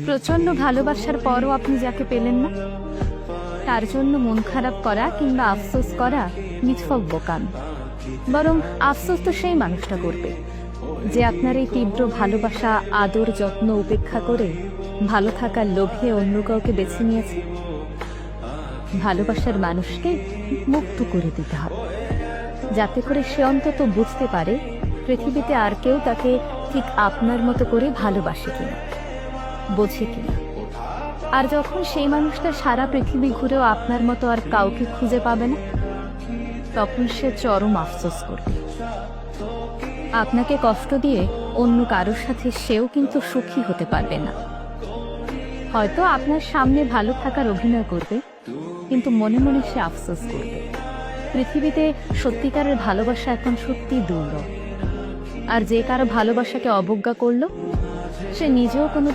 প্রচন্ড ভালোবাসার পরও আপনি যাকে পেলেন না, তার জন্য মন খারাপ করা কিংবা আফসোস করা নিছক বোকাম। বরং আফসোস তো সেই মানুষটা করবে যে আপনার এই তীব্র ভালোবাসা, আদর, যত্ন উপেক্ষা করে ভালো থাকার লোভে অন্য কাউকে বেছে নিয়েছে। ভালোবাসার মানুষকে মুক্ত করে দিতে হবে, যাতে করে সে অন্তত বুঝতে পারে পৃথিবীতে আর কেউ তাকে ঠিক আপনার মতো করে ভালোবাসে কিনা, বোঝে কিনা। আর যখন সেই মানুষটা সারা পৃথিবী ঘুরেও আপনার মতো আর কাউকে খুঁজে পাবে না, তখন সে চরম আফসোস করবে। আপনাকে কষ্ট দিয়ে অন্য কারোর সাথে সেও কিন্তু সুখী হতে পারবে না। হয়তো আপনার সামনে ভালো থাকার অভিনয় করবে, কিন্তু মনে মনে সে আফসোস করবে। পৃথিবীতে সত্যিকারের ভালোবাসা এখন সত্যি দুর্লভ। আর যে কারো ভালোবাসাকে অবজ্ঞা করলো, সে নিজেও কোনো